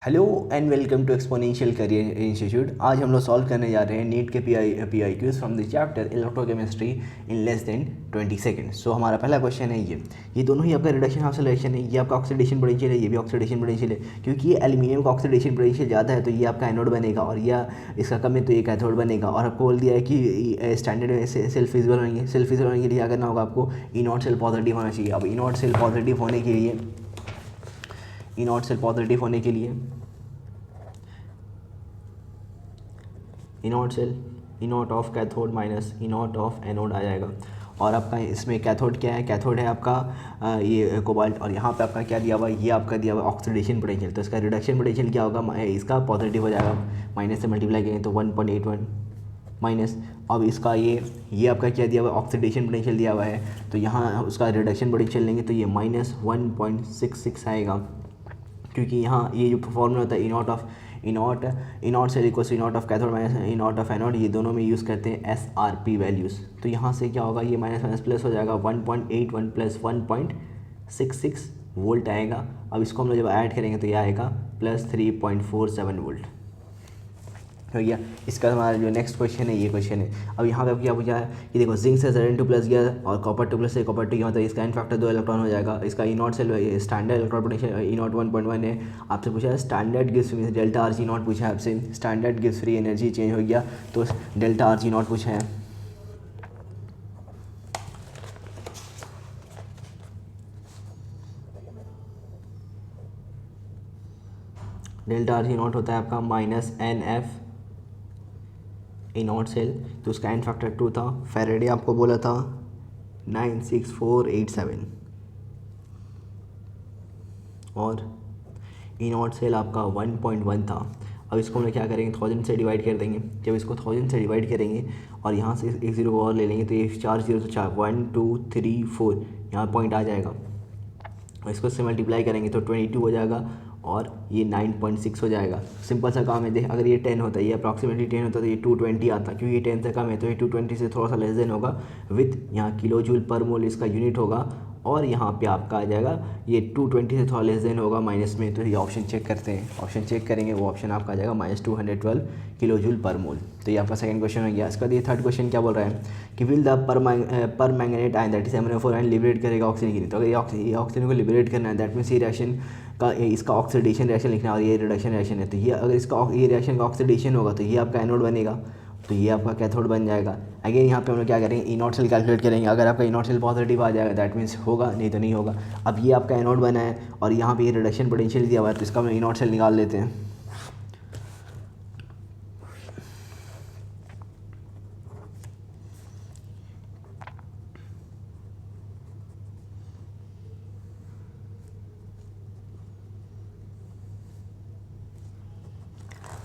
Hello and welcome to exponential career institute. आज हम लोग सॉल्व करने जा रहे हैं नीट के P I Qs from the chapter electrochemistry in less than 20 second. So हमारा पहला क्वेश्चन है ये दोनों ही आपका रिडक्शन हाफ रिएक्शन है। ये आपका ऑक्सीडेशन पोटेंशियल है, ये भी ऑक्सीडेशन पोटेंशियल है। क्योंकि ये एल्यूमिनियम का ऑक्सीडेशन पोटेंशियल ज़्यादा है तो ये आपका एनोड बनेगा और यह इसका कम है तो ये कैथोड बनेगा। और आपको बोल दिया है कि स्टैंडर्ड सेल्फ फिजिबल होंगे। सेल्फ फिजिबल होने के लिए क्या करना होगा, आपको ई नॉट सेल पॉजिटिव होना चाहिए। अब ई नॉट सेल पॉजिटिव होने के लिए E naught of cathode minus E naught of anode आ जाएगा। और आपका इसमें कैथोड क्या है, कैथोड है आपका ये कोबाल्ट। और यहाँ पे आपका क्या दिया हुआ है, ये आपका दिया हुआ है ऑक्सीडेशन पोटेंशियल। तो इसका रिडक्शन पोटेंशियल क्या होगा, इसका पॉजिटिव हो जाएगा। माइनस से मल्टीप्लाई करेंगे तो 1.81 माइनस। अब इसका ये आपका क्या दिया हुआ है, ऑक्सीडेशन पोटेंशियल दिया हुआ है। तो यहाँ उसका रिडक्शन पोटेंशियल लेंगे तो ये -1.66 आएगा। क्योंकि यहाँ ये जो फॉर्मूला होता है E naught cell equals E naught of cathode minus E naught of anode, ये दोनों में यूज़ करते हैं SRP वैल्यूज़। तो यहाँ से क्या होगा, ये माइनस माइनस प्लस हो जाएगा 1.81 प्लस 1.66 वोल्ट आएगा। अब इसको हम लोग जब ऐड करेंगे तो ये आएगा प्लस 3.47 वोल्ट हो गया। इसका हमारा जो नेक्स्ट क्वेश्चन है ये क्वेश्चन है। अब यहाँ पे क्या पूछा है कि देखो जिंक से Zn2 प्लस गया और कॉपर 2 प्लस से कॉपर 2, मतलब इसका एन फैक्टर 2 इलेक्ट्रॉन हो जाएगा। इसका E naught cell standard electron potential E naught 1.1 है। आपसे पूछा है स्टैंडर्ड गिव्स डेल्टा RG नॉट पूछा है आपसे। स्टैंडर्ड गिव्स फ्री एनर्जी चेंज हो गया तो डेल्टा RG नॉट पूछा है। डेल्टा RG नॉट होता है आपका -NF ई नॉट सेल। तो उसका एन फैक्टर 2 था। फैराडे आपको बोला था 96487 और ई नॉट सेल आपका 1.1 था। अब इसको हम लोग क्या करेंगे, 1000 से डिवाइड कर देंगे। जब इसको 1000 से डिवाइड करेंगे और यहाँ से एक ज़ीरो को और ले लेंगे तो ये 4 0 तो 4 1 2 3 4 यहाँ पॉइंट आ जाएगा। और इसको से मल्टीप्लाई करेंगे तो 22 हो जाएगा और ये 9.6 हो जाएगा। सिंपल सा काम है। देख अगर ये 10 होता है, ये अप्रॉक्सीमेटली 10 होता तो ये 220 आता। क्योंकि ये 10 से कम है तो ये 220 से थोड़ा सा लेस देन होगा। विथ यहाँ किलो जूल पर मोल इसका यूनिट होगा। और यहाँ पे आपका आ जाएगा ये 220 से थोड़ा लेस देन होगा माइनस में। तो ये ऑप्शन चेक करते हैं, ऑप्शन चेक करेंगे वो ऑप्शन आपका आ जाएगा -212 किलो जूल पर मोल। तो ये आपका सेकंड क्वेश्चन हो गया। इसका ये थर्ड क्वेश्चन क्या बोल रहा है कि विल द पर manganate ion that is MnO4 ion liberate करेगा ऑक्सीजन की। तो अगर ये ऑक्सीजन को लिबरेट करना है दैट मीन्स ये रिएक्शन का इसका ऑक्सीडेशन रिएक्शन लिखना है और ये रिडक्शन रिएक्शन है। तो ये अगर इसका ये रिएक्शन का ऑक्सीडेशन होगा तो ये आपका एनोड बनेगा, तो ये आपका कैथोड बन जाएगा। अगेन यहाँ पे हम लोग क्या करेंगे, ई नॉट सेल कैलकुलेट करेंगे। अगर आपका ई नॉट सेल पॉजिटिव आ जाएगा दैट मीन्स होगा, नहीं तो नहीं होगा। अब ये आपका एनोड बना है और यहाँ पे ये रिडक्शन पोटेंशियल दिया हुआ है तो इसका हम ई नॉट सेल निकाल लेते हैं।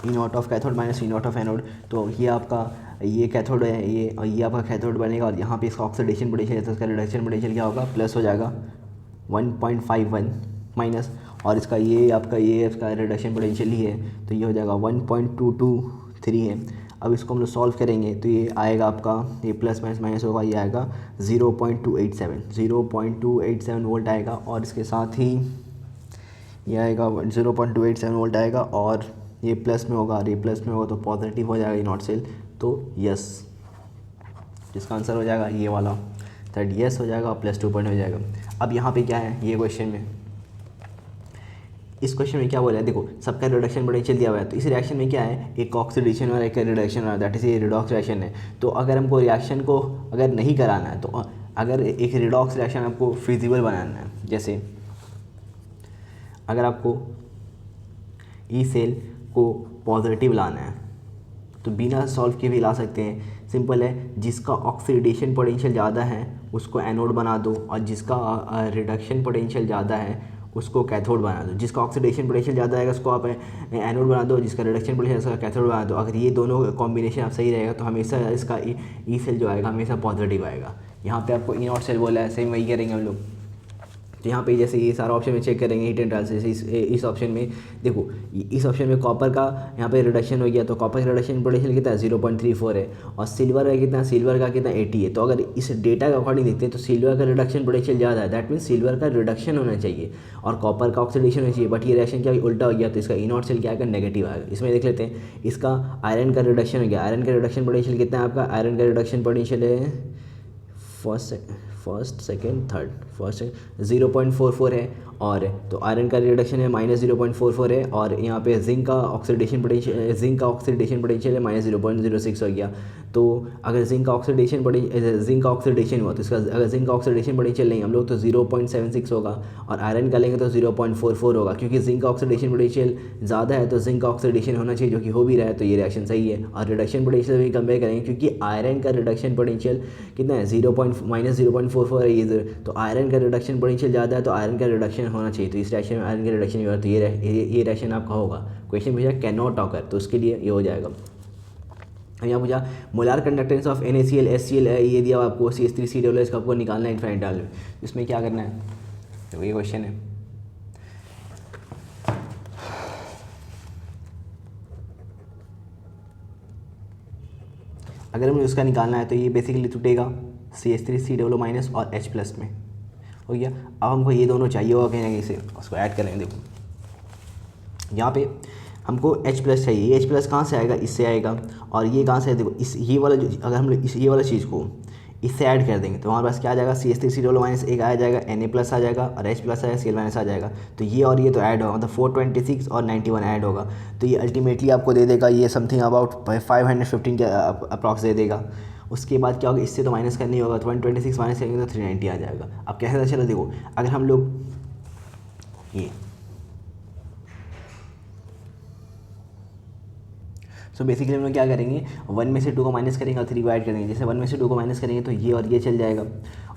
E naught of cathode minus E naught of anode. तो ये आपका ये कैथोड है ये, और ये आपका कैथोड बनेगा। और यहाँ पे इसका ऑक्सीडेशन पोटेंशियल है तो इसका रिडक्शन पोटेंशियल क्या होगा, प्लस हो जाएगा 1.51 माइनस। और इसका ये इसका रिडक्शन पोटेंशियल ही है तो ये हो जाएगा 1.223 है। अब इसको हम लोग सॉल्व करेंगे तो ये आएगा आपका, ये प्लस माइनस माइनस होगा, ये आएगा 0.287 वोल्ट आएगा। और इसके साथ ही ये आएगा 0.287 वोल्ट आएगा और ये प्लस में होगा और ये प्लस में होगा तो पॉजिटिव हो जाएगा ई नॉट सेल। तो यस, जिसका आंसर हो जाएगा ये वाला, दैट यस हो जाएगा और +2 पॉइंट हो जाएगा। अब यहाँ पे क्या है ये क्वेश्चन में, इस क्वेश्चन में क्या बोला है, देखो सबका रिडक्शन पोटेंशियल दिया हुआ है। तो इस रिएक्शन में क्या है, एक ऑक्सीडेशन और एक रिडक्शन और दैट इज ये रिडॉक्स रिएक्शन है। तो अगर हमको रिएक्शन को अगर नहीं कराना है तो अगर एक रिडॉक्स रिएक्शन आपको फिजिबल बनाना है, जैसे अगर आपको ई सेल को पॉजिटिव लाना है तो बिना सॉल्व किए भी ला सकते हैं। सिंपल है, जिसका ऑक्सीडेशन पोटेंशियल ज़्यादा है उसको एनोड बना दो और जिसका रिडक्शन पोटेंशियल ज़्यादा है उसको कैथोड बना दो। जिसका ऑक्सीडेशन पोटेंशियल ज़्यादा है उसको आप एनोड बना दो, जिसका रिडक्शन पोटेंशियल उसका कैथोड बना दो। अगर ये दोनों कॉम्बिनेशन आप सही रहेगा तो हमेशा इसका ई सेल जो आएगा हमेशा पॉजिटिव आएगा। यहाँ पे आपको ई नॉट सेल बोला है, सेम वही करेंगे हम लोग। तो यहाँ पे जैसे ये सारा ऑप्शन में चेक करेंगे हीट एंड ट्रांसलेशन, इस ऑप्शन में देखो, इस ऑप्शन में कॉपर का यहाँ पे रिडक्शन हो गया, तो कॉपर का रिडक्शन पोटेंशियल कितना है 0.34 है, और सिल्वर का कितना, सिल्वर का कितना 80 है। तो अगर इस डेटा के अकॉर्डिंग देखते हैं तो सिल्वर का रिडक्शन पोटेंशियल ज़्यादा है, दैट मीन्स सिल्वर का रिडक्शन होना चाहिए और कॉपर का ऑक्सीडेशन होना चाहिए। बट ये रिएक्शन क्या उल्टा हो गया, तो इसका E0 सेल क्या आएगा, नेगेटिव आएगा। इसमें देख लेते हैं, इसका आयरन का रिडक्शन हो गया, आयरन का रिडक्शन पोटेंशियल कितना है आपका, आयरन का रिडक्शन पोटेंशियल है फर्स्ट सेकेंड थर्ड, फर्स्ट 0.44 है, और तो आयरन का रिडक्शन है -0.44 है, और यहाँ पे जिंक का ऑक्सीडेशन पोटेंशियल है -0.06 हो गया। तो अगर जिंक का ऑक्सीडेशन हुआ तो इसका, अगर जिंक का ऑक्सीडेशन पोटेंशियल लेंगे हम लोग तो 0.76 होगा, और आयरन का लेंगे तो 0.44 होगा। क्योंकि जिंक का ऑक्सीडेशन पोटेंशियल ज़्यादा है तो जिंक का ऑक्सीडेशन होना चाहिए, जो कि हो भी रहा है, तो ये रिएक्शन सही है। और रिडक्शन पोटेंशियल भी कंपेयर करेंगे, क्योंकि आयरन का रिडक्शन पोटेंशियल कितना है -0.44 है ये, तो आयरन का रिडक्शन पोटेंशियल ज़्यादा है, तो आयरन का रिडक्शन होना चाहिए। तो इस रिएक्शन में आयरन का रिडक्शन भी होगा, तो ये रिएक्शन आपका होगा। क्वेश्चन पूछा कैन नॉट ऑकर, तो उसके लिए ये हो जाएगा। यहाँ पूछा molar conductance of NaCl HCl है, ये दिया आपको CH3COOH, इसका आपको निकालना है इनफाइनाइट डाल में। इसमें क्या करना है, तो ये क्वेश्चन है। अगर हमें उसका निकालना है तो ये बेसिकली टूटेगा CH3COO- और H+ में, हो गया। अब हमको ये दोनों चाहिए होगा कहीं ना कहीं से, उसको ऐड करेंगे। देखो यहाँ पे हमको H+ चाहिए, ये H+ कहाँ से आएगा, इससे आएगा, और ये कहाँ से है, देखो इस ये वाला अगर हम ये वाला चीज़ को इससे ऐड कर देंगे तो हमारे पास क्या आ जाएगा, CH3COO- एक आ जाएगा, Na+ आ जाएगा, और H+ आएगा, Cl- आ जाएगा। तो ये और ये तो ऐड होगा, मतलब 426 और 91 ऐड होगा। तो ये अल्टीमेटली आपको दे देगा ये समथिंग अबाउट 515 के अप्रॉक्स दे देगा। उसके बाद क्या होगा, इससे तो माइनस करनी होगा, तो 126 माइनस करेंगे तो 390 आ जाएगा। अब कैसे चलो, देखो अगर हम लोग ये सो बेसिकली हम लोग क्या करेंगे, 1 में से 2 को माइनस करेंगे और 3 को ऐड करेंगे। जैसे 1 में से 2 को माइनस करेंगे तो ये और ये चल जाएगा,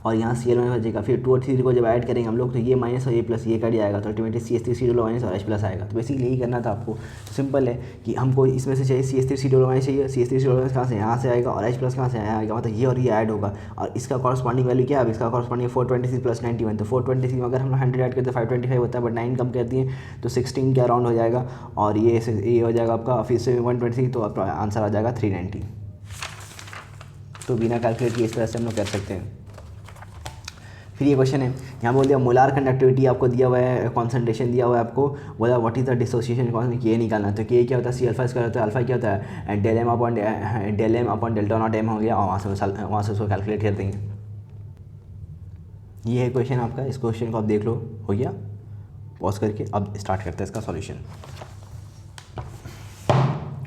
और यहाँ Cl- बचेगा। फिर 2 और 3 को जब ऐड करेंगे हम लोग तो ये माइनस और ये प्लस ये कट जाएगा, तो अल्टीमेटली CH3COO- और H+ आएगा। तो बेसिकली यही करना था आपको। सिंपल है कि हमको इसमें से चाहिए CH3COO- चाहिए, CH3COO कहाँ से, यहाँ से आएगा, और H+ कहाँ से आएगा, मतलब ये और ये ऐड होगा। और इसका कॉरस्पॉन्डिंग वैल्यू क्या है, इसका कॉरस्पॉन्डिंग 426 + 91, तो 426 में अगर हम 100 ऐड करते हैं 525 होता है, बट 9 कम कर दिए तो 16 के अराउंड हो जाएगा, और ये हो जाएगा आपका फिर से 126, तो आपका आंसर आ जाएगा 390। तो बिना कैलकुलेट किए इस तरह से हम लोग कर सकते हैं। फिर ये क्वेश्चन है, यहाँ बोल दिया मोलार कंडक्टिविटी आपको दिया हुआ है, कॉन्सेंट्रेशन दिया हुआ है आपको, बोला what is the dissociation constant, के निकालना। तो के क्या होता है, C∝² होता है, अल्फा क्या होता है ΔM/Δ0 हो गया, और वहाँ से उसको कैलकुलेट कर देंगे। ये है क्वेश्चन आपका, इस क्वेश्चन को आप देख लो, हो गया। पॉज करके अब स्टार्ट करते हैं इसका सॉल्यूशन।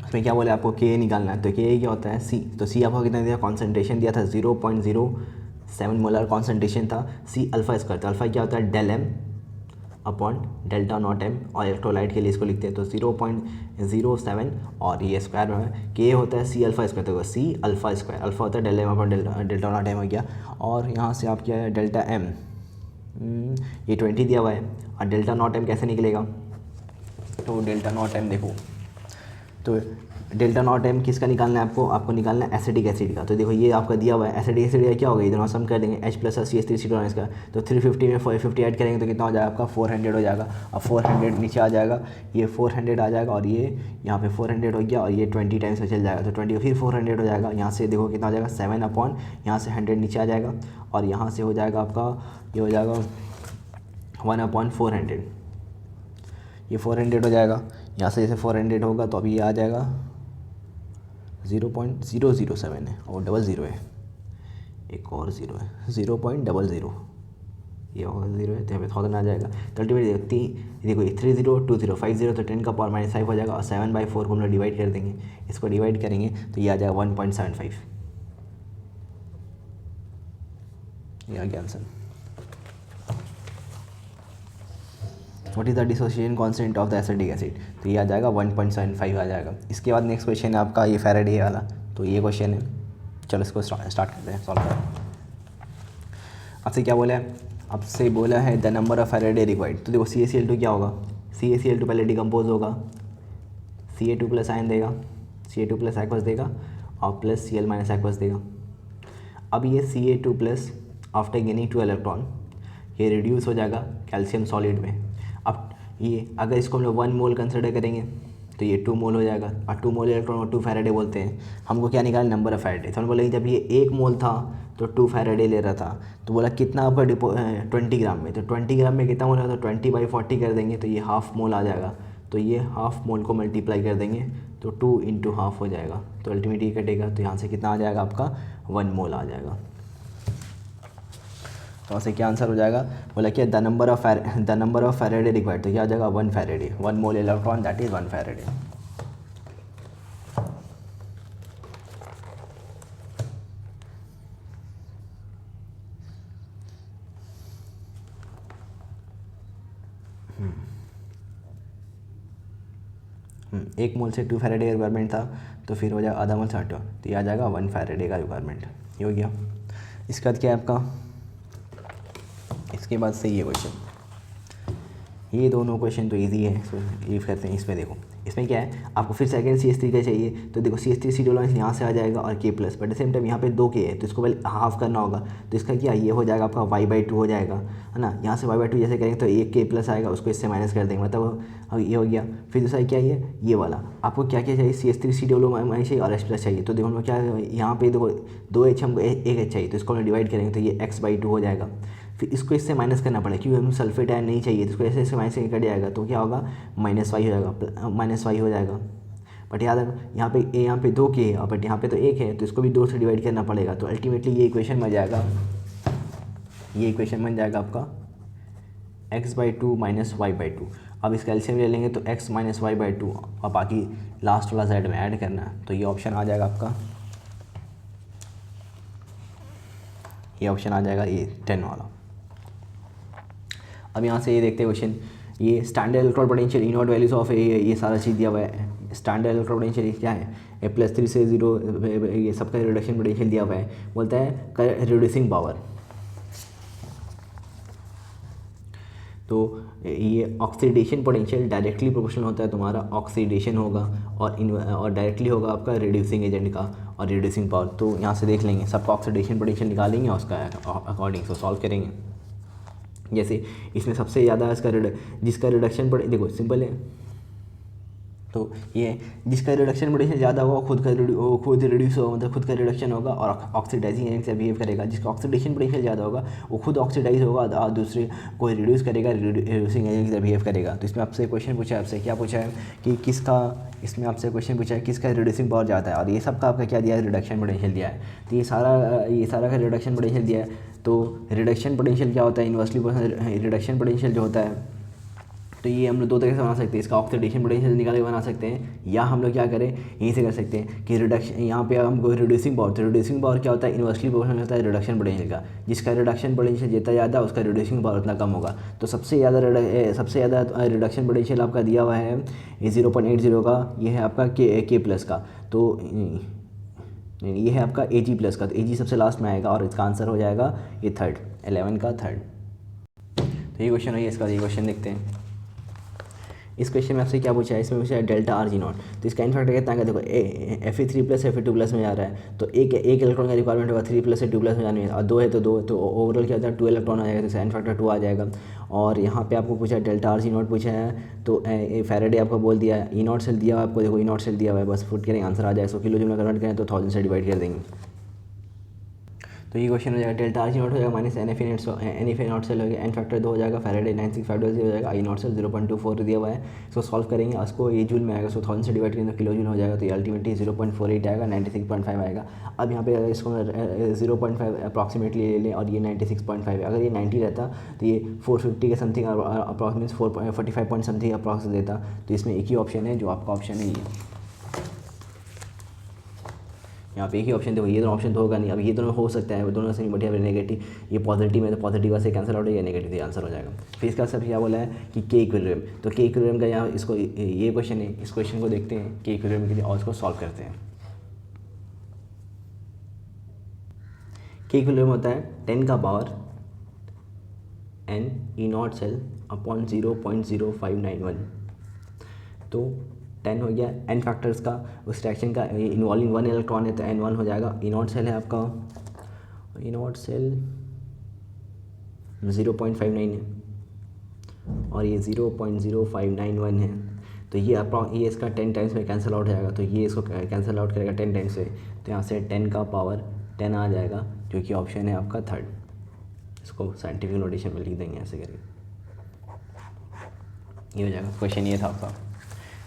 इसमें क्या बोले आपको के निकालना है, तो के क्या होता है C, तो C आपको कितना दिया, कॉन्सेंट्रेशन दिया था 0.07 मोलर कॉन्सेंट्रेशन था, C∝², तो अल्फा क्या होता है ΔM/Δ0m, और इलेक्ट्रोलाइट के लिए इसको लिखते हैं तो 0.07, और ये स्क्वायर में के होता है C∝², तो C∝², अल्फा होता है ΔM/Δ0m हो गया। और यहाँ से आप क्या है ΔM, ये 20 दिया हुआ है, और Δ0m कैसे निकलेगा, तो Δ0m देखो, तो Δ0m किसका निकालना है आपको निकालना है एसिटिक एसिड का। तो देखो ये आपका दिया हुआ है एसिटिक एसिड का, क्या होगा, इधर सम कर देंगे H+ और CH3COO इसका, तो 350 में 450 ऐड करेंगे तो कितना हो जाएगा आपका 400 हो जाएगा, और 400 नीचे आ जाएगा, ये 400 आ जाएगा, और ये यहाँ पे 400 हो गया, और ये 20 टाइम्स में चल जाएगा, तो 20 फिर 400 हो जाएगा। यहाँ से देखो कितना हो जाएगा 7 यहाँ से 100 नीचे आ जाएगा, और यहाँ से हो जाएगा आपका ये हो जाएगा 1/400, ये 400 हो जाएगा। यहाँ से जैसे 400 होगा तो अभी ये आ जाएगा 0.007 है, और 00 है, एक और 0 है 0.00, ये होगा 0 है, तो यहाँ पे 1000 आ जाएगा। तो अल्टीमेटली देखो 3020 50, तो 10 का पावर -5 हो जाएगा, और 7/4 को हम लोग डिवाइड कर देंगे, इसको डिवाइड करेंगे तो ये आ जाएगा 1.75, ये आ गया answer. What is the dissociation constant of the acetic acid, तो ये आ जाएगा 1.75 आ जाएगा। इसके बाद नेक्स्ट क्वेश्चन है आपका ये फैराडे वाला, तो ये क्वेश्चन है, चलो इसको स्टार्ट करते हैं सॉल्व करें। आपसे क्या बोला है, आपसे बोला है the number of Faraday required. तो देखो CaCl2 क्या होगा, CaCl2 पहले डिकम्पोज होगा, Ca2+ आयन देगा, Ca2+ एक्वस देगा, और प्लस Cl- एक्वस देगा। अब ये Ca2+ आफ्टर गेनिंग 2 इलेक्ट्रॉन ये रिड्यूस हो जाएगा कैल्शियम सॉलिड में। अब ये अगर इसको हम लोग 1 मोल कंसिडर करेंगे तो ये 2 मोल हो जाएगा, और 2 मोल इलेक्ट्रॉन और 2 फैराडे बोलते हैं। हमको क्या निकालना, नंबर ऑफ फैराडे। तो हम बोलेंगे जब ये 1 मोल था तो 2 फैराडे ले रहा था, तो बोला कितना आपका 20 ग्राम में, तो 20 ग्राम में कितना मोल है, तो 20/40 कर देंगे तो ये हाफ मोल आ जाएगा। तो ये हाफ मोल को मल्टीप्लाई कर देंगे तो 2 × हाफ हो जाएगा, तो अल्टीमेटली कटेगा, तो यहाँ से कितना आ जाएगा आपका 1 मोल आ जाएगा। तो वहाँ से क्या आंसर हो जाएगा, बोला कि the number of Faraday required, तो क्या आ जाएगा 1 Faraday, 1 mole electron that is 1 Faraday. एक मोल से 2 फैराडे का रिक्वायरमेंट था, तो फिर हो जाएगा आधा मोल से 8, तो ये आ जाएगा 1 फैराडे का रिक्वायरमेंट। ये हो गया। इसके बाद क्या है आपका, इसके बाद से ये क्वेश्चन, ये दोनों क्वेश्चन तो इजी है, सो ये करते हैं। इसमें देखो, इसमें क्या है, आपको फिर सेकंड CH3 का चाहिए, तो देखो CH3 C यहाँ से आ जाएगा और K plus, but same time यहाँ पे 2 K है, तो इसको पहले हाफ करना होगा, तो इसका क्या ये हो जाएगा आपका y/2 हो जाएगा, है ना। यहाँ से y/2 जैसे करेंगे तो एक K प्लस आएगा, उसको इससे माइनस कर देंगे, मतलब अब ये हो गया। फिर दूसरा क्या ये वाला आपको क्या क्या चाहिए, CH3 C चाहिए और H प्लस चाहिए। तो देखो हम लोग क्या, यहाँ पे देखो 2H हमको 1H चाहिए, तो इसको हम डिवाइड करेंगे तो ये x/2 हो जाएगा। फिर इसको इससे माइनस करना पड़ेगा, क्योंकि हमें सल्फेट आयन नहीं चाहिए, तो इसको ऐसे माइनस कट जाएगा, तो क्या होगा -y हो जाएगा, -y हो जाएगा। बट याद रखो यहाँ पे 2 K है, बट यहाँ पे तो 1 है, तो इसको भी 2 से डिवाइड करना पड़ेगा। तो अल्टीमेटली ये इक्वेशन बन जाएगा, आपका x/2 - y/2। अब इसका एलसीएम ले लेंगे तो x - y/2, और बाकी लास्ट वाला साइड में ऐड करना है, तो ये ऑप्शन आ जाएगा आपका, ये ऑप्शन आ जाएगा ये 10 वाला। अब यहाँ से ये देखते हैं क्वेश्चन, ये standard electron potential E0 values of ये सारा चीज़ दिया हुआ है। स्टैंडर्ड इलेक्ट्रॉन पोटेंशियल क्या है, A+3 से 0, ये सबका रिडक्शन पोटेंशियल दिया हुआ है। बोलता है रिड्यूसिंग पावर, तो ये ऑक्सीडेशन पोटेंशियल डायरेक्टली प्रोपोर्शनल होता है, तुम्हारा ऑक्सीडेशन होगा और डायरेक्टली होगा आपका रिड्यूसिंग एजेंट का और रिड्यूसिंग पावर। तो यहाँ से देख लेंगे, सबका ऑक्सीडेशन पोटेंशियल निकालेंगे और उसका अकॉर्डिंग से सॉल्व करेंगे। जैसे इसमें सबसे ज़्यादा जिसका रिडक्शन देखो सिंपल है, तो ये जिसका रिडक्शन पोटेंशियल ज़्यादा होगा खुद रिड्यूस होगा, मतलब खुद का रिडक्शन होगा और ऑक्सीडाइजिंग एजेंट से बिहेव करेगा। जिसका ऑक्सीडेशन पोटेंशियल ज़्यादा होगा वो खुद ऑक्सीडाइज होगा और दूसरे को रिड्यूस करेगा, रिड्यूसिंग एजेंट से बिहेव करेगा। तो इसमें आपसे क्वेश्चन पूछा है, आपसे क्या पूछा है कि किसका, इसमें आपसे क्वेश्चन पूछा है किसका रिड्यूसिंग पावर ज़्यादा है, और ये सब का आपका क्या दिया है, रिडक्शन पोटेंशियल दिया है। तो ये सारा का रिडक्शन पोटेंशियल दिया है। तो रिडक्शन पोटेंशियल क्या होता है, इन्वर्सली रिडक्शन पोटेंशियल जो होता है, तो ये हम लोग 2 तरीके से बना सकते हैं। इसका ऑक्सीडेशन पोटेंशियल निकाल के बना सकते हैं, या हम लोग क्या करें, यहीं से कर सकते हैं कि रिडक्शन, यहाँ पे हमको रिड्यूसिंग पावर, तो रिड्यूसिंग पावर क्या होता है, इन्वर्सली प्रोपोर्शनल होता है रिडक्शन पोटेंशियल का। जिसका रिडक्शन पोटेंशियल जितना ज़्यादा उसका रिड्यूसिंग पावर उतना कम होगा। तो सबसे ज़्यादा रिडक्शन पोटेंशियल आपका दिया हुआ है 0.80 का, ये है आपका K प्लस का, तो ये है आपका Ag प्लस का, तो Ag सबसे लास्ट में आएगा और इसका आंसर हो जाएगा ये 3rd, 11 का 3rd। तो ये क्वेश्चन है, इसका ये क्वेश्चन देखते हैं। इस क्वेश्चन में आपसे क्या पूछा है, इसमें पूछा है डेल्टा RG0, तो इसका इनफैक्टर कितना है, देखो Fe3+ Fe2+ में जा रहा है, तो एक इलेक्ट्रॉन का रिक्वायरमेंट होगा 3+ से 2+ में जाने में, और 2 है तो 2, तो ओवरऑल क्या होता है 2 इलेक्ट्रॉन आ जाएगा, तो इसका इनफैक्टर 2 आ जाएगा। और यहाँ पे आपको पूछा है डेल्टा RG0 पूछा है, तो फैराडे आपको बोल दिया है, E0 सेल दिया हुआ है आपको, देखो E0 सेल दिया हुआ है, बस फुट करेंगे आंसर आ जाएगा। 100 किलो जूल में कन्वर्ट करें तो 1000 से डिवाइड कर देंगे, तो ये क्वेश्चन हो जाएगा डेल्टा RG0 हो जाएगा -NFA0 सेल हो गया, एन फैक्टर 2 हो जाएगा, फैराडे 9650 हो जाएगा, I0 सेल 0.24 दिया हुआ है। इसको सॉल्व करेंगे, उसको ये जूल में आएगा, सो 1000 से डिवाइड करेंगे तो किलो जूल हो जाएगा, तो ये अल्टीमेटली 0.48 आएगा, 96.5 आएगा। अब यहाँ पे अगर इसको 0.5 अप्रॉक्सीमेटली ले लें और ये 96.5 है, अगर ये 90 रहता तो ये 450 के something approximate 45 point something approx देता। तो इसमें एक ही ऑप्शन है जो आपका ऑप्शन है ये, यहाँ पे एक ही ऑप्शन देखो, ये दोनों ऑप्शन तो होगा नहीं। अब ये दोनों हो सकता है, दोनों से नहीं, बढ़िया नेगेटिव, ये पॉजिटिव है तो पॉजिटिव से कैंसिल आउट है, ये नेगेटिव से आंसर हो जाएगा। फिर इसका सब क्या बोला है कि K इक्विलिब्रियम, तो K इक्विलिब्रियम का यहाँ इसको ये क्वेश्चन है, इस क्वेश्चन को देखते हैं K इक्विलिब्रियम के लिए और इसको सॉल्व करते हैं। K इक्विलिब्रियम होता है 10 का power n E0 cell upon 0.0591, तो 10 हो गया n फैक्टर्स का, उस रिएक्शन का इन्वॉल्विंग 1 इलेक्ट्रॉन है तो n1 हो जाएगा। E0 सेल है आपका, E0 सेल 0.59 है और ये 0.0591 है। तो ये इसका 10 टाइम्स में कैंसिल आउट हो जाएगा, तो ये इसको कैंसिल आउट करेगा 10 टाइम्स से, तो यहाँ से 10 का पावर 10 आ जाएगा, जो कि ऑप्शन है आपका थर्ड। इसको साइंटिफिक नोटेशन में लिख देंगे ऐसे करके, ये हो जाएगा। क्वेश्चन ये था आपका।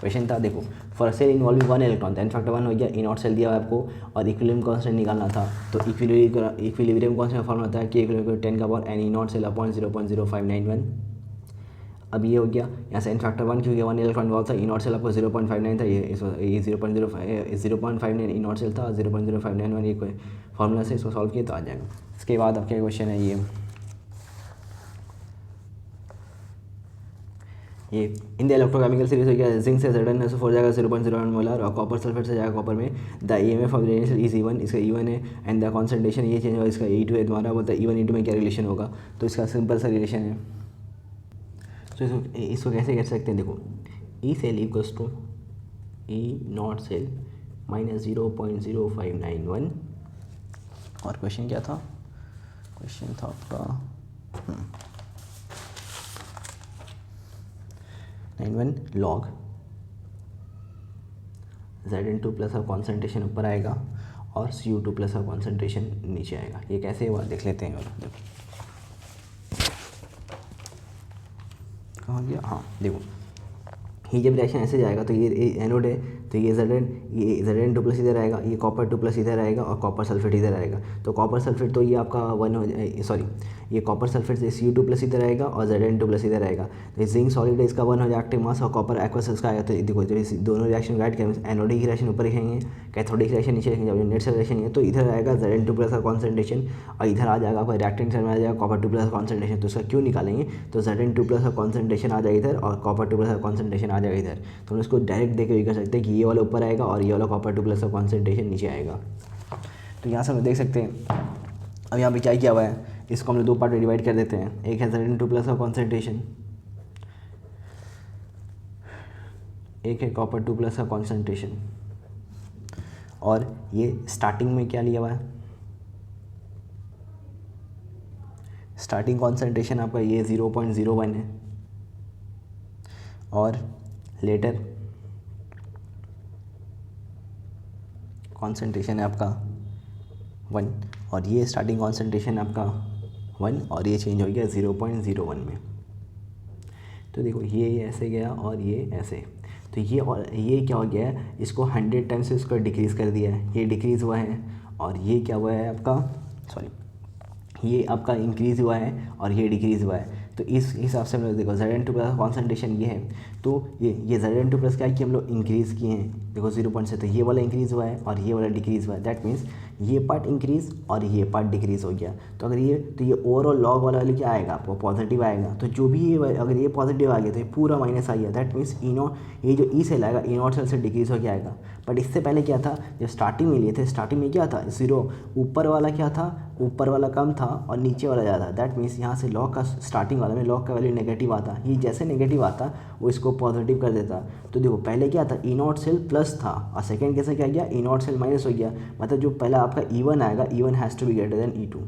क्वेश्चन था देखो, for sale involving 1 electron, 10 factor 1 हो गया, ई नॉट सेल दिया हुआ है आपको और इक्विलिब्रियम कांस्टेंट निकालना था। तो इक्विलिब्रियम कांस्टेंट फॉर्मूला था कि इक्विलिब्रियम 10 का power n E naught cell upon 0.0591। अब ये हो गया, यहाँ से एन फैक्टर 1 क्योंकि 1 इलेक्ट्रॉन इन्वॉल्व था, ई नॉट सेल आपको 0.59 था, ये 0.59 ई नॉट सेल था, 0.059 ये कोई फार्मूला से इसको सॉल्व किया तो आ जाएगा। इसके बाद आपका क्वेश्चन है ये इन द इलेक्ट्रोकेमिकल सीरीज हो गया, जिंक से ZnSO4 हो जाएगा 0.01 मोलर और कॉपर सल्फेट से जाएगा कॉपर में। The EMF of radial is E1, इसका E1 है एंड द कॉन्सेंट्रेशन ये चेंज होगा, इसका E2 है, तुम्हारा बोलता है E1 E2 में क्या रिलेशन होगा, तो इसका सिंपल सा रिलेशन है। तो इसको कैसे कह सकते हैं, देखो E cell equals to E naught cell minus 0.0591 और क्वेश्चन क्या था, क्वेश्चन था आपका 91 लॉग Zn2 प्लस का कॉन्सेंट्रेशन ऊपर आएगा और Cu2 प्लस का कॉन्सेंट्रेशन नीचे आएगा। ये कैसे हुआ देख लेते हैं। और देखो कहाँ गया, हाँ देखो, ये जब रिएक्शन ऐसे जाएगा तो ये एनोड है, तो ये Zn2 प्लस इधर आएगा, ये कॉपर 2 प्लस इधर आएगा और कॉपर सल्फेट इधर आएगा। तो कॉपर सल्फेट तो ये आपका ये कॉपर सल्फेट से Cu2 प्लस इधर आएगा और Zn2 प्लस इधर आएगा। तो जिंक सॉलिड है, इसका 1 हो जाएगा एक्टिव मास और कॉपर एक्वस इसका आएगा। तो देखो जब इस दोनों रिएक्शन राइट करेंगे, एनोडिक रिएक्शन ऊपर लिखेंगे, कैथोडिक रिएक्शन नीचे लिखेंगे। जब नेट सेल रिएक्शन है तो इधर आएगा Zn2 प्लस का कॉन्सेंट्रेशन और इधर आ जाएगा आपका रिएक्टेंट साइड में आ जाएगा कॉपर 2 प्लस का कॉन्सेंट्रेशन। तो इसका क्यों निकालेंगे, तो Zn2 प्लस का कॉन्सेंट्रेशन आ जाएगा इधर और कॉपर 2 प्लस का कॉन्सेंट्रेशन आ जाएगा इधर। तो हम इसको डायरेक्ट देख के भी कर सकते हैं कि ये वाला ऊपर आएगा और ये वाला कॉपर 2 प्लस का कॉन्सेंट्रेशन नीचे आएगा। तो यहाँ से हम देख सकते हैं, अब यहाँ पे क्या किया हुआ है, इसको हम लोग दो पार्ट में डिवाइड कर देते हैं। एक है Zn2 प्लस का कॉन्सेंट्रेशन, एक है कॉपर 2 प्लस का कॉन्सेंट्रेशन। और ये स्टार्टिंग में क्या लिया हुआ है, स्टार्टिंग कॉन्सेंट्रेशन आपका ये 0.01 है और लेटर कॉन्सेंट्रेशन है आपका 1 और ये स्टार्टिंग कॉन्सेंट्रेशन आपका 1 और ये चेंज हो गया 0.01 में। तो देखो ये ऐसे गया और ये ऐसे, तो ये क्या हो गया है, इसको 100 टाइम्स से इसको डिक्रीज़ कर दिया है, ये डिक्रीज़ हुआ है। और ये क्या हुआ है आपका, ये आपका इंक्रीज़ हुआ है और ये डिक्रीज़ हुआ है। तो इस हिसाब से हम लोग देखो Zn2 प्लस कॉन्सेंट्रेशन ये है, तो ये Zn2 प्लस क्या है कि हम लोग इंक्रीज़ किए हैं, देखो 0 से, तो ये वाला इंक्रीज़ हुआ है और ये वाला डिक्रीज़ हुआ है। दैट मीन्स ये पार्ट इंक्रीज़ और ये पार्ट डिक्रीज़ हो गया। तो अगर ये ओवरऑल लॉग वाला क्या आएगा आपको, पॉजिटिव आएगा। तो जो भी ये अगर ये पॉजिटिव आ गया तो ये पूरा माइनस आ गया। दैट मीन्स ये जो ई सेल आएगा, ई नॉट सेल से डिक्रीज़ हो गया आएगा। बट इससे पहले क्या था, जब स्टार्टिंग में लिए थे, स्टार्टिंग में क्या था, 0, ऊपर वाला क्या था, ऊपर वाला कम था और नीचे वाला ज़्यादा। दैट मीन्स यहाँ से लॉग का स्टार्टिंग वाला में लॉग का वैल्यू नेगेटिव आता, ये जैसे नेगेटिव आता वो इसको पॉजिटिव कर देता। तो देखो पहले क्या था, ई नॉट सेल प्लस था और सेकंड कैसे क्या गया, ई नॉट सेल माइनस हो गया। मतलब जो पहला आपका E1 आएगा, E1 has to be greater than E2।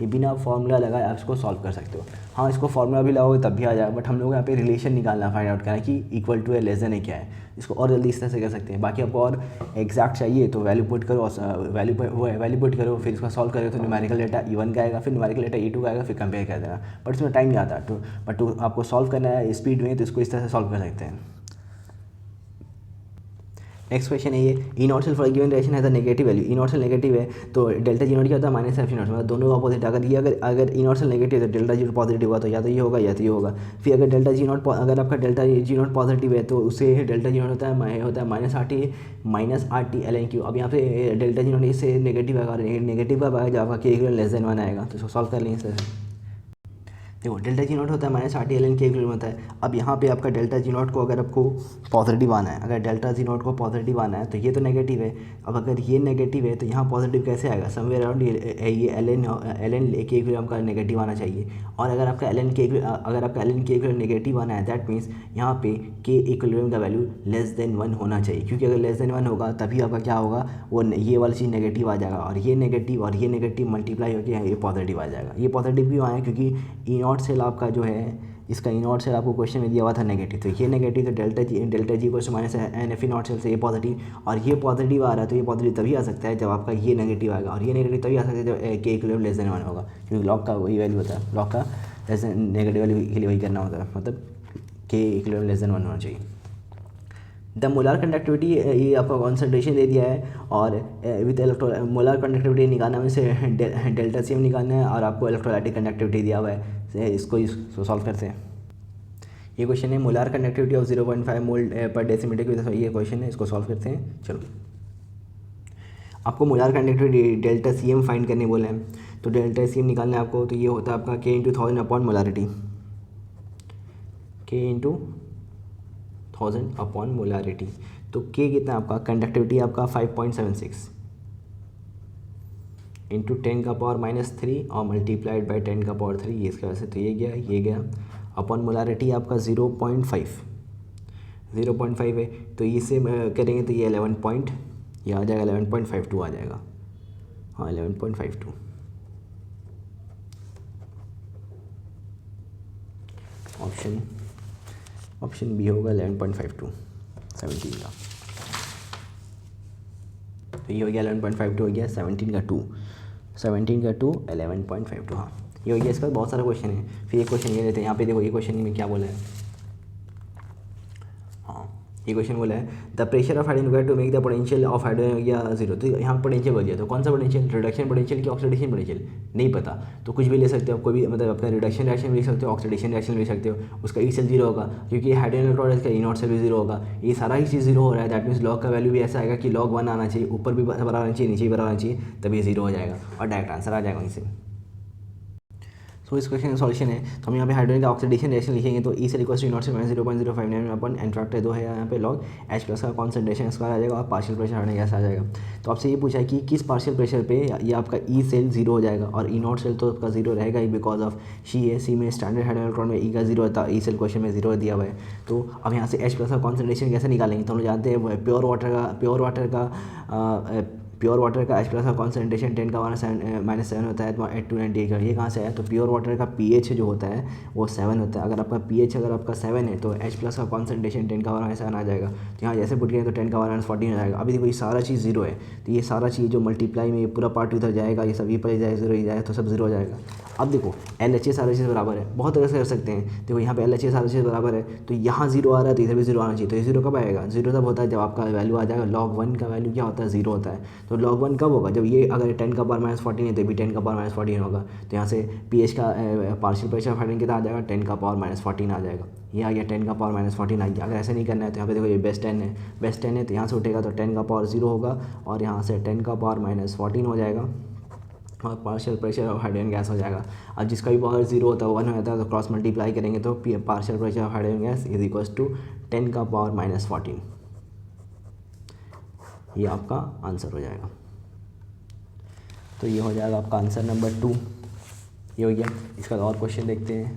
ये बिना फॉर्मूला लगाए आप इसको सॉल्व कर सकते हो। हाँ, इसको फॉर्मूला भी लगाओगे तब भी आ जाएगा, बट हम लोग यहाँ पे रिलेशन निकालना, फाइंड आउट करना है कि इक्वल टू है, लेस देन है क्या है। इसको और जल्दी इस तरह से कर सकते हैं। बाकी आपको और एग्जैक्ट चाहिए तो वैल्यू पुट करो, वैल्यू पुट करो, फिर इसका सॉल्व करो तो न्यूमेरिकल डेटा E1 का आएगा, फिर न्यूमेरिकल डेटा E2 का आएगा, फिर कंपेयर कर देना। बट इसमें टाइम नहीं आता, बट आपको सॉल्व करना है स्पीड में, तो इसको इस तरह से सॉल्व कर सकते हैं। नेक्स्ट क्वेश्चन है ये, E naught cell for given reaction है the negative value. E naught cell negative है तो डेल्टा जी नॉट क्या होता है, माइनस एफ नॉट, मतलब दोनों अपोजिट। अगर ई नॉट सेल नेगेटिव है तो डेल्टा जी नॉट पॉजिटिव होगा, तो या तो ये होगा या तो ये होगा। फिर अगर डेल्टा जी नॉट, अगर आपका डेल्टा जी नॉट पॉजिटिव है तो उससे डेल्टा जी नॉट होता है minus R T L N Q. अब यहाँ पे डेल्टा जी नॉट इससे नेगेटिव आएगा, नेगेटिव का आएगा जब आपका के लेस देन 1 आएगा। तो इसको सॉल्व कर लेंगे सर। देखो डेल्टा जी नॉट होता है minus R T L N K equal होता है। अब यहाँ पे आपका डेल्टा जी नॉट को अगर आपको पॉजिटिव आना है, अगर डेल्टा जी नॉट को पॉजिटिव आना है तो ये तो नेगेटिव है। अब अगर ये नेगेटिव है तो यहाँ पॉजिटिव कैसे आएगा, समवेयर अराउंड ये एल एन के इक्वल आपका नेगेटिव आना चाहिए। और अगर आपका L N K equal negative आना है दैट मीन्स यहाँ पे के इक्विलिब्रियम का वैल्यू लेस देन 1 होना चाहिए, क्योंकि अगर लेस देन 1 होगा तभी आपका क्या होगा, वो ये वाली चीज़ नेगेटिव आ जाएगा और ये नेगेटिव मल्टीप्लाई होकर ये पॉजिटिव आ जाएगा। ये पॉजिटिव क्यों आया, क्योंकि ई नॉट सेल आपका जो है इसका ई नॉट सेल आपको क्वेश्चन में दिया हुआ था नेगेटिव, तो ये नेगेटिव तो डेल्टा जी को minus n F E naught cell से ये पॉजिटिव, और ये पॉजिटिव आ रहा है तो ये पॉजिटिव तभी आ सकता है जब आपका ये नेगेटिव आएगा, और ये नेगेटिव तभी आ सकता है जब के इक्विलिब्रियम लेस देन 1 होगा, क्योंकि लॉग का वही वैल्यू होता है, लॉग का लेस देन नेगेटिव वैल्यू के लिए वही करना होता है, मतलब के इक्विलिब्रियम लेस देन 1 होना चाहिए। द मोलार कंडक्टिविटी ये आपका कॉन्सेंट्रेशन दे दिया है, और विद मोलार कंडक्टिविटी निकालना है, इसे डेल्टा सी एम निकालना है, और आपको इलेक्ट्रोलाइटिक कंडक्टिविटी दिया हुआ है, इसको सॉल्व करते हैं। ये क्वेश्चन है मोलार कंडक्टिविटी ऑफ 0.5 मोल पर डेसीमीटर की, ये क्वेश्चन है, इसको सॉल्व करते हैं। चलो आपको molar conductivity delta C M find करने बोले हैं, तो डेल्टा सी एम निकालना है आपको, तो ये होता है आपका के इंटू 1000 अपॉन मोलारिटी, के इंटू 1000 अपॉन मोलारिटी। तो के कितना आपका, कंडक्टिविटी आपका 5.76 इंटू 10 का पावर -3 और मल्टीप्लाइड बाई 10 का पावर 3, ये इसके वजह से, तो ये गया अपॉन मोलारिटी आपका 0.5 है, तो इसे करेंगे तो ये 11 ये आ जाएगा 11.52 आ जाएगा, हाँ 11.52। ऑप्शन बी होगा 11.52 17 का, तो ये हो गया 11.52 हो गया, 17 का 2 11.52, हाँ ये हो गया। इसका बहुत सारा क्वेश्चन है, फिर ये क्वेश्चन ये लेते हैं, यहाँ पे देखो ये क्वेश्चन में क्या बोला है, हाँ ये क्वेश्चन बोला है the pressure of hydrogen required to make the potential of hydrogen या 0, तो यहाँ पोटेंशियल बोल दिया, तो कौन सा पोटेंशियल, रिडक्शन पोटेंशियल कि ऑक्सीडेशन पोटेंशियल, नहीं पता, तो कुछ भी ले सकते हो आप, कोई भी मतलब आपका रिडक्शन रिएक्शन भी लिख सकते हो, ऑक्सीडेशन रिएक्शन भी लिख सकते हो, उसका ई सेल 0 होगा, क्योंकि हाइड्रोजन इलेक्ट्रॉन का ई नॉट सेल भी 0 होगा, ये सारा ही चीज़ 0 हो रहा है, दैट मीन्स लॉग का वैल्यू भी ऐसा आएगा कि log 1 आना चाहिए, ऊपर भी बराबर आना चाहिए, नीचे भी बराबर आना चाहिए, तभी 0 हो जाएगा और डायरेक्ट आंसर आ जाएगा वहीं से। सो इस क्वेश्चन का सॉल्यूशन है, तो हम यहाँ पे हाइड्रोजन का ऑक्सीडेशन रिएक्शन लिखेंगे, तो E cell equal to naught से -0.059 अपन एन फैक्टर 2 है यहाँ पे लॉग H प्लस का कॉन्सेंट्रेशन स्क्वायर आ जाएगा और पार्शियल प्रेशर हाइड्रोजन गैस आ जाएगा। तो आपसे ये पूछा है कि किस पार्शियल प्रेशर पे ये आपका ई सेल 0 हो जाएगा, और ई नॉट सेल तो आपका 0 रहेगा ही बिकॉज ऑफ सी में स्टैंडर्ड हाइड्रोजन इलेक्ट्रॉन में ई का 0 होता है, ई सेल क्वेश्चन में 0 दिया हुआ है। तो अब यहाँ से H प्लस का कॉन्सेंट्रेशन कैसे निकालेंगे, तो हम लोग जानते हैं प्योर वाटर का H प्लस का कॉन्सेंट्रेशन 10 का -7 होता है, तो 8 का, ये कहाँ से आया, तो प्योर वाटर का pH जो होता है वो 7 होता है, अगर आपका pH अगर आपका 7 है तो H प्लस का कॉन्सेंट्रेशन 10 का -7 आ जाएगा, तो यहाँ जैसे पुट करें तो 10 का -14 हो जाएगा। अभी देखो ये सारा चीज़ 0 है, तो ये सारा चीज़ जो मल्टीप्लाई में ये पूरा पार्ट उधर जाएगा, ये सब ये पर जाएगा 0 ही जाएगा, तो सब 0 हो जाएगा। अब देखो LHA सारी चीज़ बराबर है, बहुत तरह से कर सकते हैं, देखो यहाँ पे LHA सारी चीज़ बराबर है, तो यहाँ 0 आ रहा है तो इधर भी 0 आना चाहिए, तो ये 0 कब आएगा, 0 तब होता है जब आपका वैल्यू आ जाएगा log 1 का वैल्यू क्या होता है 0 होता है, तो log 1 कब होगा, जब ये अगर 10 का पावर -14 है तो भी 10 का पावर -14 होगा, तो यहाँ से pH का पार्शियल प्रेशर ऑफ हाइड्रोजन कितना आ जाएगा, 10 का पावर -14 आ जाएगा, ये आ गया 10 का पावर -14 आ गया। अगर ऐसे नहीं करना है तो यहाँ पे देखो ये बेस 10 है, तो यहाँ से उठेगा तो 10 का पावर 0 होगा, और यहाँ से 10 का पावर -14 हो जाएगा, और partial pressure of hydrogen gas हो जाएगा। अब जिसका भी पावर 0 होता है 1 होता है, तो क्रॉस मल्टीप्लाई करेंगे तो partial pressure of hydrogen gas is equal to 10 का पावर -14, ये आपका आंसर हो जाएगा। तो ये हो जाएगा आपका आंसर नंबर 2, ये हो गया। इसका और क्वेश्चन देखते हैं,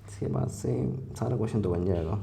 इसके बाद से सारा क्वेश्चन तो बन जाएगा।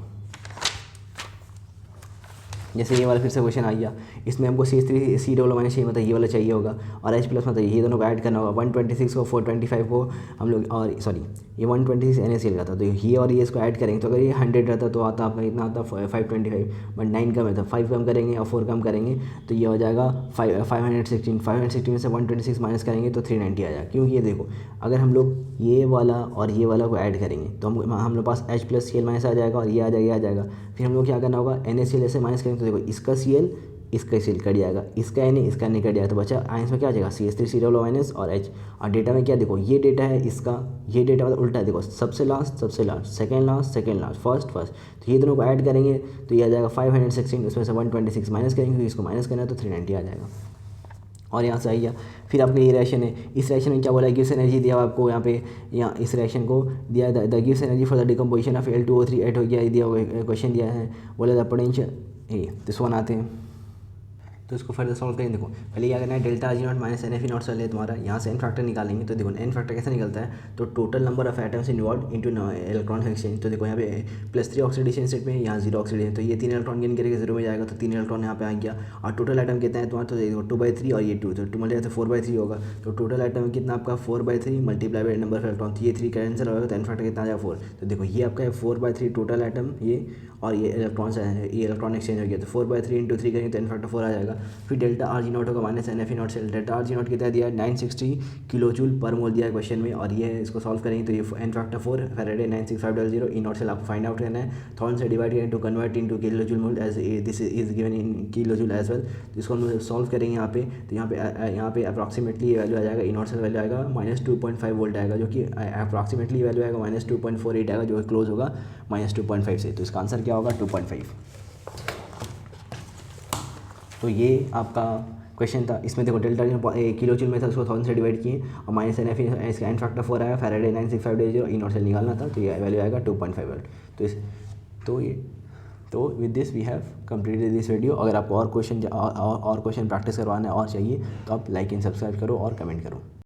जैसे ये वाला फिर से क्वेश्चन आ गया, इसमें हमको CH3 C डबल माइनस चाहिए, मतलब ये वाला चाहिए होगा, और H प्लस मतलब ये दोनों को ऐड करना होगा। 126 को 425 को हम लोग, और सॉरी ये 126 NaCl का था, तो ये और ये इसको ऐड करेंगे, तो अगर ये 100 रहता तो आता आपका इतना आता 525, बट 9 कम है तो 5 कम करेंगे और 4 कम करेंगे, तो ये हो जाएगा 516 में से 126 माइनस करेंगे तो 390 आ जाएगा। क्योंकि ये देखो अगर हम लोग ये वाला और ये वाला को ऐड करेंगे तो हम लोग पास H प्लस Cl माइनस आ जाएगा, और ये आ जाएगा, फिर हम लोग क्या करना होगा NaCl ऐसे माइनस करेंगे, तो देखो इसका Cl इसका Cl कट जाएगा, इसका Na इसका Na कट जाएगा, तो बचा आइंस में क्या आ जाएगा CH3 C डबल माइनस और H। और डेटा में क्या देखो ये डेटा है इसका, ये डेटा मतलब उल्टा है, देखो सबसे लास्ट सेकेंड लास्ट फर्स्ट, तो ये दोनों को ऐड करेंगे तो ये आ जाएगा 516, उसमें से 126 माइनस करेंगे, तो इसको माइनस करना है तो 390 आ जाएगा। और यहाँ से आई गया। फिर आपका ये रिएक्शन है, इस रिएक्शन में क्या बोला है, गिव्स एनर्जी दिया हुआ आपको यहाँ पे, यहाँ इस रिएक्शन को दिया the gives energy for the decomposition of L2O3 add हो गया, ये दिया हुआ क्वेश्चन दिया है, बोला द पोटेंशियल ये दिस वन आते हैं। तो इसको फर्दर सॉल्व करें। देखो पहले क्या करना है, delta R G naught minus n F E naught चल है तुम्हारा, यहाँ से एन फैक्टर निकालेंगे। तो देखो एन फैक्टर कैसे निकलता है, तो total number of atoms involve into electron exchange. तो देखो यहाँ पे +3 ऑक्सीडेशन स्टेट में, यहाँ 0 ऑक्सीडेशन, तो ये 3 इलेक्ट्रॉन गेन करके 0 में जाएगा, तो 3 इलेक्ट्रॉन यहाँ पे आ गया। और टोटल आइटम कितना है तुम्हारा, तो देखो 2/3 और ये 2, तो 2 मल्टीप्लाई तो 4/3 होगा। तो टोटल आइटम कितना आपका 4/3 multiply by number of electron, तो ये 3 कैंसिल होगा, तो एन फैक्टर कितना आ जाएगा 4। तो देखो ये आपका है 4/3 टोटल आइटम ये, और ये इलेक्ट्रॉन्स है, ये इलेक्ट्रॉन एक्सचेंज हो गया, तो 4/3 × 3 करेंगे तो एन फैक्टर 4 आ जाएगा। फिर डेल्टा आर जी नॉट होगा minus n F E naught से, डेल्टा आर जी नॉट कितना दिया है 960 किलो जूल पर मोल दिया है क्वेश्चन में, और ये इसको सॉल्व करेंगे तो ये n factor 4 Faraday 96500 E naught cell आपको फाइंड आउट करना है। 1000 से डिवाइड करें to convert into kilojoule mole as this is given in kilojoule as well. तो इसको हम सॉल्व करेंगे यहाँ पे, तो यहाँ पे अप्रॉक्सीमेटली ये वैल्यू आ जाएगा, ई नॉट सेल वैल्यू आएगा -2.5 वोल्ट आएगा, जो कि अप्रॉक्सीमेटली वैल्यू आएगा -2.48 आएगा, जो क्लोज होगा -2.5 से। तो इसका आंसर क्या होगा 2.5। तो ये आपका क्वेश्चन था। इसमें देखो डेल्टा किलो जूल में था, उसको 1000 से डिवाइड किए, और माइनस एन एफ इसका एन फैक्टर 4 आया, फैराडे 96500 ई नॉट सेल निकालना था, तो ये वैल्यू आएगा 2.5 वोल्ट। तो with this we have completed this video. अगर आपको और क्वेश्चन प्रैक्टिस करवाना है और चाहिए तो आप लाइक एंड सब्सक्राइब करो और कमेंट करो।